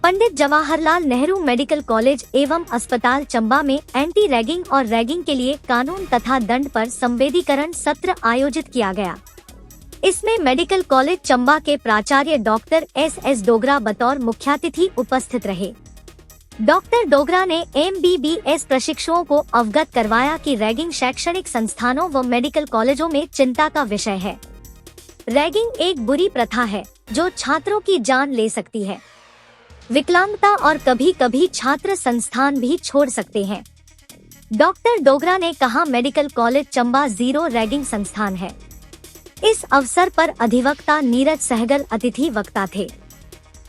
Pandit Jawaharlal Nehru medical college एवं अस्पताल चंबा में एंटी रैगिंग और रैगिंग के लिए कानून तथा दंड पर संवेदीकरण सत्र आयोजित किया गया। इसमें मेडिकल कॉलेज चंबा के प्राचार्य डॉक्टर एस डोगरा बतौर मुख्यातिथि उपस्थित रहे। डॉक्टर डोगरा ने MBBS प्रशिक्षुओं को अवगत करवाया कि रैगिंग शैक्षणिक संस्थानों व मेडिकल कॉलेजों में चिंता का विषय है। रैगिंग एक बुरी प्रथा है जो छात्रों की जान ले सकती है, विकलांगता और कभी कभी छात्र संस्थान भी छोड़ सकते हैं। डॉक्टर डोगरा ने कहा, medical college Chamba zero ragging संस्थान है। इस अवसर पर अधिवक्ता नीरज सहगल अतिथि वक्ता थे।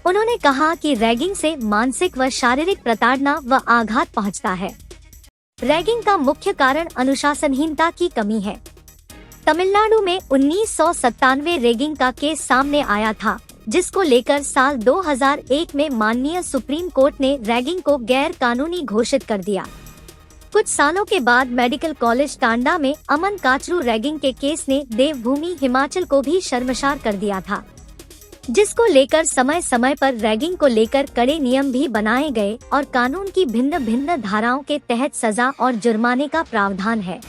उन्होंने कहा कि रैगिंग से मानसिक व शारीरिक प्रताड़ना व आघात पहुंचता है। रैगिंग का मुख्य कारण अनुशासनहीनता की कमी है। तमिलनाडु में 1997 रैगिंग का केस सामने आया था, जिसको लेकर साल 2001 में माननीय सुप्रीम कोर्ट ने रैगिंग को गैर कानूनी घोषित कर दिया। कुछ सालों के बाद मेडिकल कॉलेज टांडा में अमन काचरू रैगिंग के केस ने देवभूमि हिमाचल को भी शर्मसार कर दिया था, जिसको लेकर समय समय पर रैगिंग को लेकर कड़े नियम भी बनाए गए और कानून की भिन्न भिन्न धाराओं के तहत सजा और जुर्माने का प्रावधान है।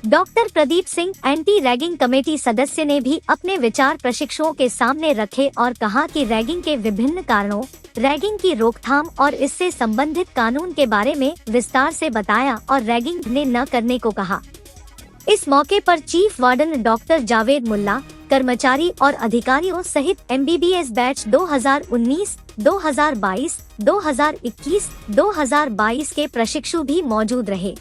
Doctor Pradeep Singh anti ragging committee सदस्य ने भी अपने विचार प्रशिक्षुओं के सामने रखे और कहा कि रैगिंग के विभिन्न कारणों, रैगिंग की रोकथाम और इससे संबंधित कानून के बारे में विस्तार से बताया और रैगिंग ने न करने को कहा। इस मौके पर चीफ वार्डन डॉक्टर जावेद मुल्ला, कर्मचारी और अधिकारियों सहित MBBS बैच 2019, 2022, 2021, 2022 के प्रशिक्षु भी मौजूद रहे।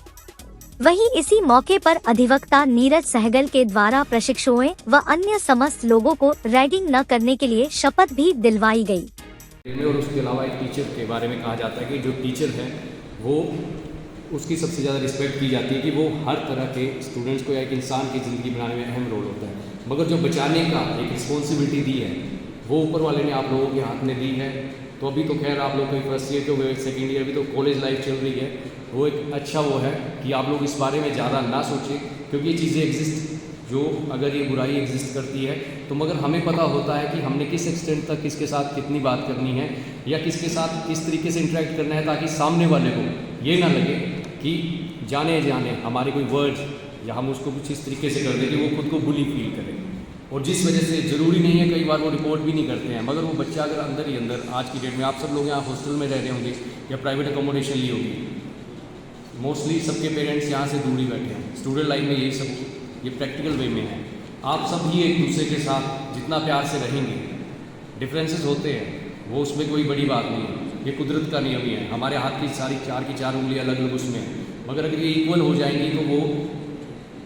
वहीं इसी मौके पर अधिवक्ता नीरज सहगल के द्वारा प्रशिक्षुओं व अन्य समस्त लोगों को रैगिंग न करने के लिए शपथ भी दिलवाई गई। और उसके अलावा एक टीचर के बारे में कहा जाता है कि जो टीचर है वो उसकी सबसे ज़्यादा रिस्पेक्ट की जाती है कि वो हर तरह के स्टूडेंट्स को या एक इंसान की ज़िंदगी बनाने में अहम रोल होता है। मगर जो बचाने का एक रिस्पॉन्सिबिलिटी दी है वो ऊपर वाले ने आप लोगों के हाथ में दी है। तो अभी तो खैर आप लोग कोई फर्स्ट ईयर के हुए, सेकेंड ईयर, अभी तो कॉलेज लाइफ चल रही है, वो एक अच्छा वो है कि आप लोग इस बारे में ज़्यादा ना सोचें, क्योंकि ये चीज़ें एग्जिस्ट, जो अगर ये बुराई एग्जिस्ट करती है तो मगर हमें पता होता है कि हमने किस एक्सटेंट तक किसके साथ कितनी बात करनी है या किसके साथ किस तरीके से इंटरेक्ट करना है, ताकि सामने वाले को ये ना लगे कि जाने हमारे कोई वर्ड्स या हम उसको कुछ इस तरीके से कर दें कि वो खुद को बुली फील करे। और जिस वजह से ज़रूरी नहीं है, कई बार वो रिपोर्ट भी नहीं करते हैं, मगर वो बच्चा अगर अंदर ही अंदर, आज की डेट में आप सब लोग यहाँ हॉस्टल में रह रहे होंगे या प्राइवेट अकोमोडेशन ली होगी, मोस्टली सबके पेरेंट्स यहाँ से दूर ही बैठे हैं। स्टूडेंट लाइफ में यही सब ये प्रैक्टिकल वे में है। आप सब ही एक दूसरे के साथ जितना प्यार से रहेंगे, डिफरेंसेस होते हैं वो उसमें कोई बड़ी बात नहीं है, ये कुदरत का नियम ही है। हमारे हाथ की सारी चार की चार उंगलियाँ अलग अलग उसमें हैं, मगर अगर ये इक्वल हो जाएंगी तो वो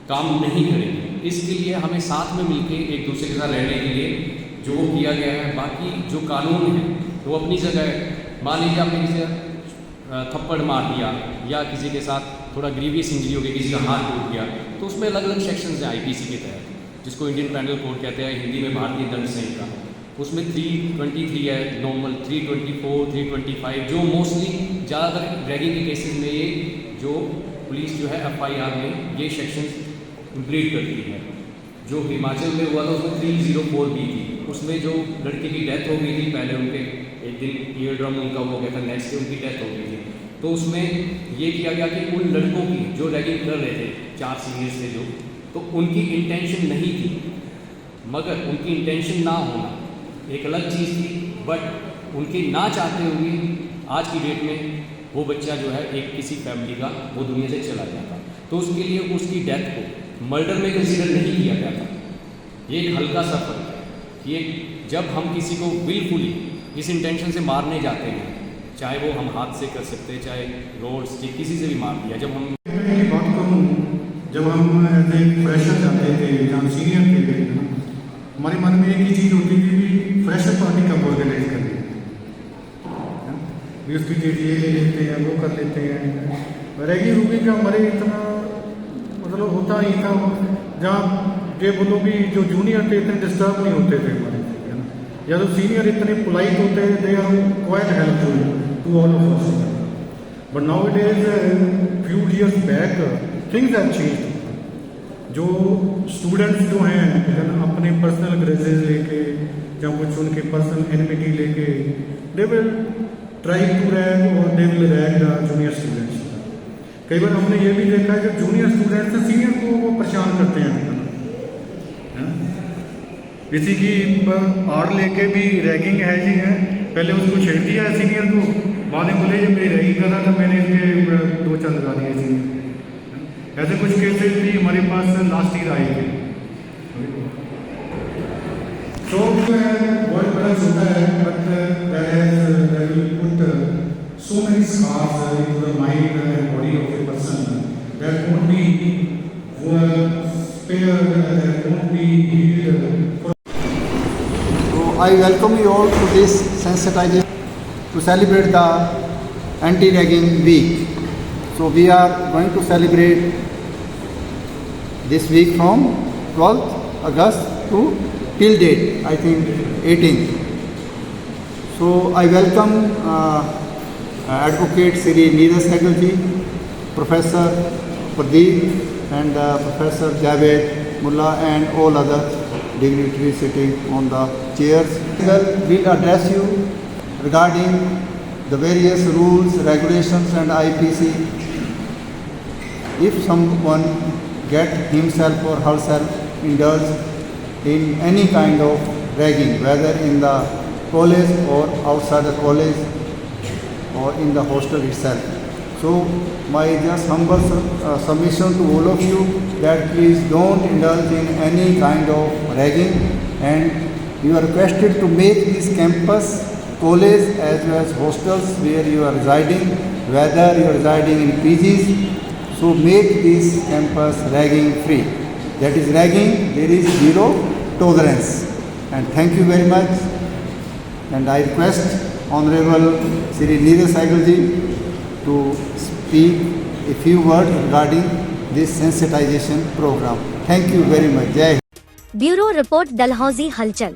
काम नहीं करेंगे। इसके लिए हमें साथ में मिलकर एक दूसरे के साथ रहने के लिए जो किया गया है, बाकी जो कानून है वो अपनी जगह है। मान लीजिए आपने किसी थप्पड़ मार दिया या किसी के साथ थोड़ा ग्रीवियस इंजरी हो गई, किसी का हाथ टूट गया, तो उसमें अलग अलग सेक्शंस हैं IPC के तहत, जिसको इंडियन पेनल कोड कहते हैं, हिंदी में भारतीय दंड संहिता। उसमें 323 है नॉर्मल, 324, 325, जो मोस्टली ज़्यादातर रैगिंग के केसेस में ये जो पुलिस जो है FIR में ये सेक्शन इंप्लीड करती है। जो हिमाचल में हुआ था उसमें 304 भी थी, उसमें जो लड़के की डेथ हो गई थी, पहले उनके एक दिन ईयर ड्रम उनका हो गया था, नेक्स्ट डे उनकी डेथ हो गई थी। तो उसमें ये किया गया कि उन लड़कों की जो रैगिंग कर रहे थे, 4 सीनियर्स थे जो, तो उनकी इंटेंशन नहीं थी, मगर उनकी इंटेंशन ना होना एक अलग चीज़ थी, बट उनके ना चाहते हुए आज की डेट में वो बच्चा जो है एक किसी फैमिली का वो दुनिया से चला गया था। तो उसके लिए उसकी डेथ को मर्डर में कंसीडर नहीं किया गया था। ये एक हल्का सा फर्क है कि जब हम किसी को विलफुली इस इंटेंशन से मारने जाते हैं, चाहे वो हम हाथ से कर सकते हैं, चाहे रोड से किसी से भी मार दिया। जब हम बात करूँ, जब हम फ्रेशर जाते थे जहाँ सीनियर थे, हमारे मन में एक ही चीज़ होती थी कि फ्रेशर पार्टी कब ऑर्गेनाइज करनी है, उसकी ये ले लेते हैं, वो कर लेते हैं। रैगिंग रूगिंग का हमारे इतना मतलब होता ही था, जहाँ ये बोलो कि जो जूनियर थे इतने डिस्टर्ब नहीं होते थे हमारे, है ना, या तो सीनियर इतने पोलाइट होते हैं, they are quite helpful to all of us. But now it is few years back things have changed. जो स्टूडेंट्स जो हैं अपने पर्सनल ग्रेजेस लेके या कुछ उनके पर्सनल एनिमिटी लेके they will try to rag और they will rag the junior students. कई बार हमने ये भी देखा है कि जूनियर स्टूडेंट्स से सीनियर को वो परेशान करते हैं, है ना। किसी की आड़ लेके भी रैगिंग है जी है, पहले उसको छेड़ दिया है सीनियर को, बाद में बोले जब मेरी रैगिंग कर रहा था मैंने इसके दो चार लगा दिए सीनियर। ऐसे कुछ केसेस भी हमारे पास लास्ट ईयर आए थे। तो वर्ल्ड बड़ा छोटा है, but that will put so many scars into the mind and body of a person that won't be spared, that won't be healed. So I welcome you all to this sensitization to celebrate the anti-ragging week. So we are going to celebrate this week from 12th August to till date, I think 18th. So I welcome Advocate Sri Neeraj Sehgal ji, Professor Pradeep and Professor Javed Mullah and all other dignitaries sitting on the chairs. We'll address you regarding the various rules, regulations and IPC. If someone get himself or herself indulged in any kind of ragging, whether in the college or outside the college, or in the hostel itself. So my just humble submission to all of you that please don't indulge in any kind of ragging, and you are requested to make this campus, college as well as hostels where you are residing, whether you are residing in PGs, so make this campus ragging free. That is ragging, there is zero tolerance. And thank you very much, and I request Honorable Sri Neeraj Sehgal ji to speak a few words regarding this sensitization program. Thank you very much. Jai Hind. Bureau report, Dalhousie हलचल।